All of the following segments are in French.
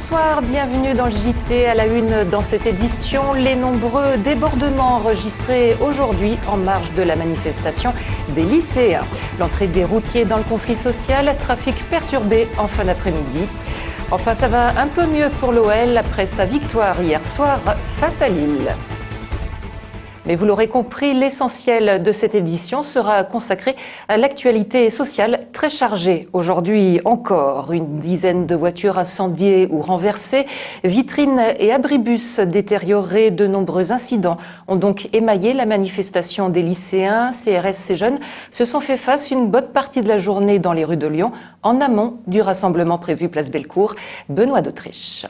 Bonsoir, bienvenue dans le JT. À la une dans cette édition, les nombreux débordements enregistrés aujourd'hui en marge de la manifestation des lycéens. L'entrée des routiers dans le conflit social, trafic perturbé en fin d'après-midi. Enfin, ça va un peu mieux pour l'OL après sa victoire hier soir face à Lille. Mais vous l'aurez compris, l'essentiel de cette édition sera consacré à l'actualité sociale très chargée. Aujourd'hui encore, une dizaine de voitures incendiées ou renversées, vitrines et abribus détériorés. De nombreux incidents ont donc émaillé la manifestation des lycéens. CRS et jeunes se sont fait face une bonne partie de la journée dans les rues de Lyon, en amont du rassemblement prévu place Bellecour. Benoît d'Autriche.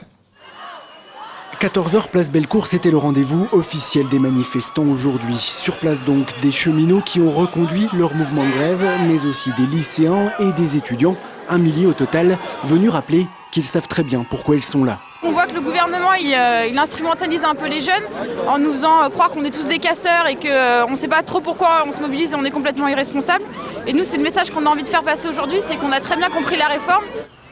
14h place Bellecour, c'était le rendez-vous officiel des manifestants aujourd'hui. Sur place donc des cheminots qui ont reconduit leur mouvement de grève, mais aussi des lycéens et des étudiants, 1 millier au total, venus rappeler qu'ils savent très bien pourquoi ils sont là. On voit que le gouvernement il instrumentalise un peu les jeunes en nous faisant croire qu'on est tous des casseurs et qu'on ne sait pas trop pourquoi on se mobilise et on est complètement irresponsable. Et nous, c'est le message qu'on a envie de faire passer aujourd'hui, c'est qu'on a très bien compris la réforme.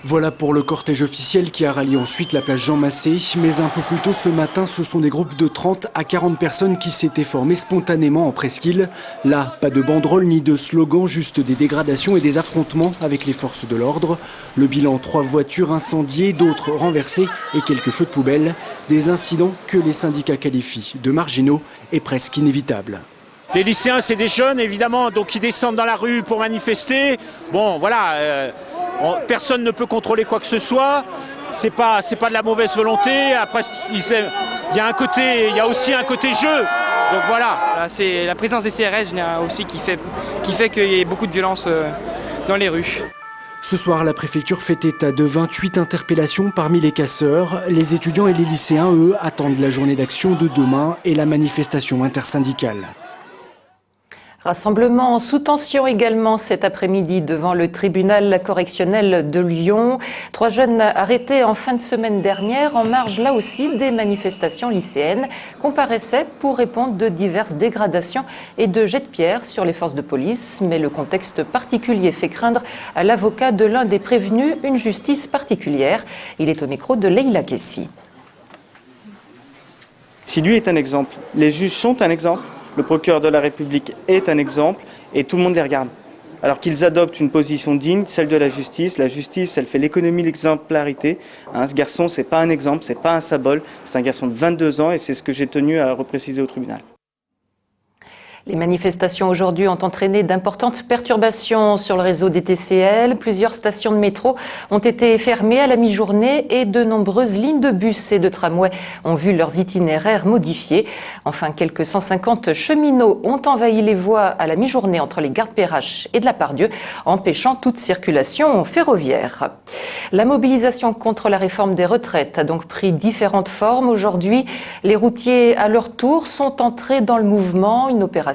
Voilà pour le cortège officiel qui a rallié ensuite la place Jean Massé. Mais un peu plus tôt ce matin, ce sont des groupes de 30 à 40 personnes qui s'étaient formés spontanément en presqu'île. Là, pas de banderoles ni de slogans, juste des dégradations et des affrontements avec les forces de l'ordre. Le bilan, 3 voitures incendiées, d'autres renversées et quelques feux de poubelle. Des incidents que les syndicats qualifient de marginaux et presque inévitables. Les lycéens, c'est des jeunes, évidemment, donc ils descendent dans la rue pour manifester. Bon, voilà, personne ne peut contrôler quoi que ce soit. C'est pas de la mauvaise volonté. Après, il y a aussi un côté jeu. Donc voilà. C'est la présence des CRS aussi qui fait qu'il y ait beaucoup de violence dans les rues. Ce soir, la préfecture fait état de 28 interpellations parmi les casseurs. Les étudiants et les lycéens, eux, attendent la journée d'action de demain et la manifestation intersyndicale. Rassemblement sous tension également cet après-midi devant le tribunal correctionnel de Lyon. 3 jeunes arrêtés en fin de semaine dernière en marge là aussi des manifestations lycéennes comparaissaient pour répondre de diverses dégradations et de jets de pierre sur les forces de police. Mais le contexte particulier fait craindre à l'avocat de l'un des prévenus une justice particulière. Il est au micro de Leïla Kessi. Si lui est un exemple, les juges sont un exemple. Le procureur de la République est un exemple et tout le monde les regarde. Alors qu'ils adoptent une position digne, celle de la justice. La justice, elle fait l'économie de l'exemplarité. Ce garçon, c'est pas un exemple, c'est pas un symbole. C'est un garçon de 22 ans et c'est ce que j'ai tenu à repréciser au tribunal. Les manifestations aujourd'hui ont entraîné d'importantes perturbations sur le réseau des TCL. Plusieurs stations de métro ont été fermées à la mi-journée et de nombreuses lignes de bus et de tramway ont vu leurs itinéraires modifiés. Enfin, quelques 150 cheminots ont envahi les voies à la mi-journée entre les gares Perrache et de la Part-Dieu, empêchant toute circulation ferroviaire. La mobilisation contre la réforme des retraites a donc pris différentes formes. Aujourd'hui, les routiers, à leur tour, sont entrés dans le mouvement. Une opération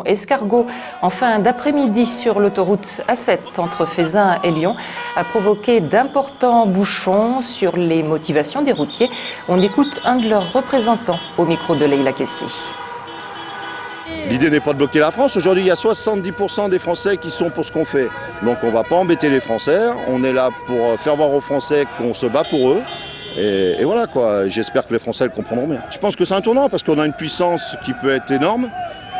escargot en fin d'après-midi sur l'autoroute A7 entre Fézin et Lyon a provoqué d'importants bouchons. Sur les motivations des routiers, on écoute un de leurs représentants au micro de Leïla Kessi. L'idée n'est pas de bloquer la France. Aujourd'hui, il y a 70% des Français qui sont pour ce qu'on fait. Donc on ne va pas embêter les Français. On est là pour faire voir aux Français qu'on se bat pour eux. Et voilà quoi. J'espère que les Français le comprendront bien. Je pense que c'est un tournant parce qu'on a une puissance qui peut être énorme.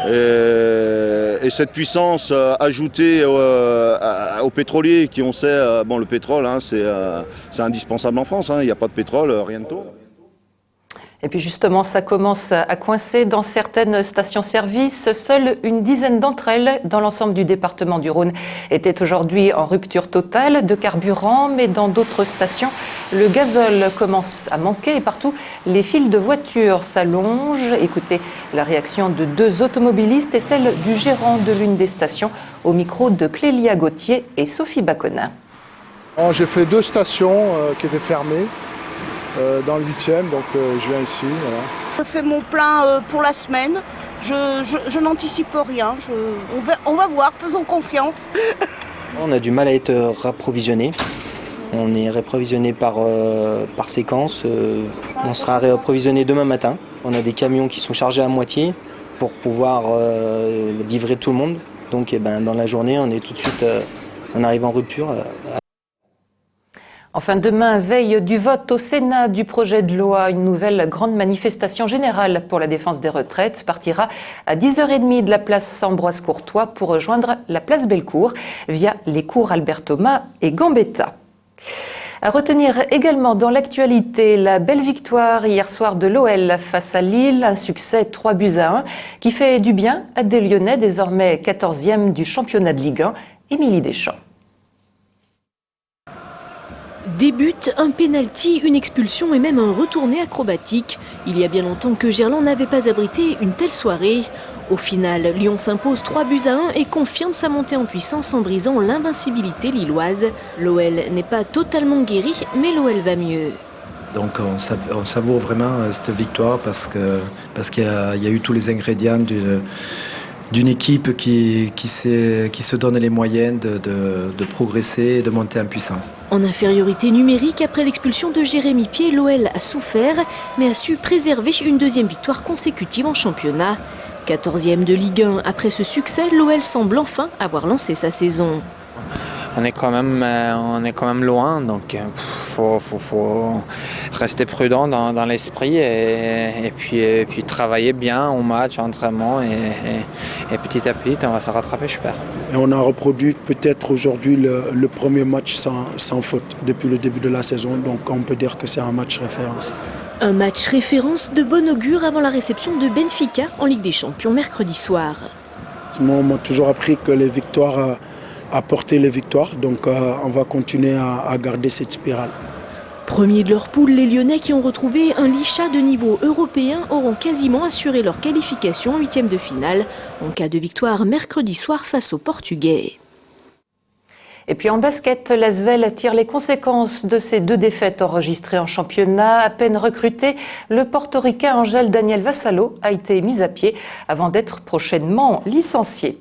Et cette puissance ajoutée aux pétroliers qui, on sait, le pétrole, c'est indispensable en France. Il n'y a pas de pétrole, rien ne tourne. Et puis justement, ça commence à coincer dans certaines stations-service. Seule une dizaine d'entre elles, dans l'ensemble du département du Rhône, étaient aujourd'hui en rupture totale de carburant. Mais dans d'autres stations, le gazole commence à manquer et partout, les files de voitures s'allongent. Écoutez la réaction de 2 automobilistes et celle du gérant de l'une des stations au micro de Clélia Gauthier et Sophie Baconin. J'ai fait 2 stations qui étaient fermées. Dans le 8e, donc je viens ici. Voilà. Je fais mon plein pour la semaine. Je n'anticipe rien. On va voir, faisons confiance. On a du mal à être rapprovisionné. On est réapprovisionné par séquence. On sera réapprovisionné demain matin. On a des camions qui sont chargés à moitié pour pouvoir livrer tout le monde. Donc dans la journée, on est tout de suite, on arrive en rupture. Enfin, demain, veille du vote au Sénat du projet de loi, une nouvelle grande manifestation générale pour la défense des retraites partira à 10h30 de la place Ambroise Courtois pour rejoindre la place Bellecour via les cours Albert Thomas et Gambetta. À retenir également dans l'actualité, la belle victoire hier soir de l'OL face à Lille, un succès 3-1 qui fait du bien à des Lyonnais désormais 14e du championnat de Ligue 1, Émilie Deschamps. Des buts, un pénalty, une expulsion et même un retourné acrobatique. Il y a bien longtemps que Gerland n'avait pas abrité une telle soirée. Au final, Lyon s'impose 3-1 et confirme sa montée en puissance en brisant l'invincibilité lilloise. L'OL n'est pas totalement guéri, mais l'OL va mieux. Donc on savoure vraiment cette victoire parce qu'il y a eu tous les ingrédients d'une équipe qui se donne les moyens de progresser et de monter en puissance. En infériorité numérique, après l'expulsion de Jérémy Pied, l'OL a souffert, mais a su préserver une deuxième victoire consécutive en championnat. 14e de Ligue 1, après ce succès, l'OL semble enfin avoir lancé sa saison. On est quand même loin, donc faut rester prudent dans l'esprit et puis travailler bien au match, en entraînement et petit à petit on va se rattraper, j'espère. Et on a reproduit peut-être aujourd'hui le premier match sans faute depuis le début de la saison, donc on peut dire que c'est un match référence. Un match référence de bon augure avant la réception de Benfica en Ligue des Champions mercredi soir. Moi, on m'a toujours appris que les victoires apportaient les victoires, donc on va continuer à garder cette spirale. Premiers de leur poule, les Lyonnais qui ont retrouvé un Lichat de niveau européen auront quasiment assuré leur qualification en 8e de finale en cas de victoire mercredi soir face aux Portugais. Et puis en basket, l'Asvel tire les conséquences de ces 2 défaites enregistrées en championnat. À peine recruté, le portoricain Angel Daniel Vassalo a été mis à pied avant d'être prochainement licencié.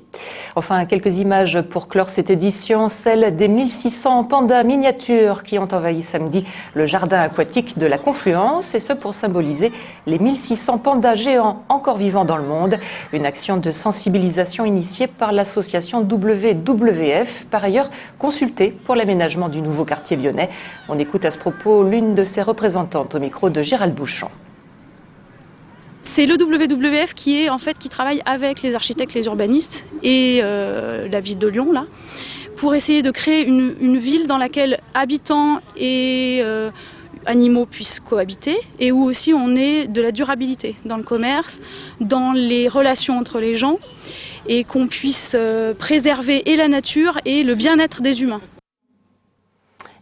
Enfin, quelques images pour clore cette édition, celle des 1600 pandas miniatures qui ont envahi samedi le jardin aquatique de la Confluence, et ce pour symboliser les 1600 pandas géants encore vivants dans le monde. Une action de sensibilisation initiée par l'association WWF, par ailleurs consultée pour l'aménagement du nouveau quartier lyonnais. On écoute à ce propos l'une de ses représentantes au micro de Gérald Bouchon. C'est le WWF qui travaille avec les architectes, les urbanistes et la ville de Lyon là, pour essayer de créer une ville dans laquelle habitants et animaux puissent cohabiter et où aussi on ait de la durabilité dans le commerce, dans les relations entre les gens et qu'on puisse préserver et la nature et le bien-être des humains.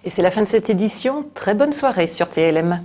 Et c'est la fin de cette édition. Très bonne soirée sur TLM.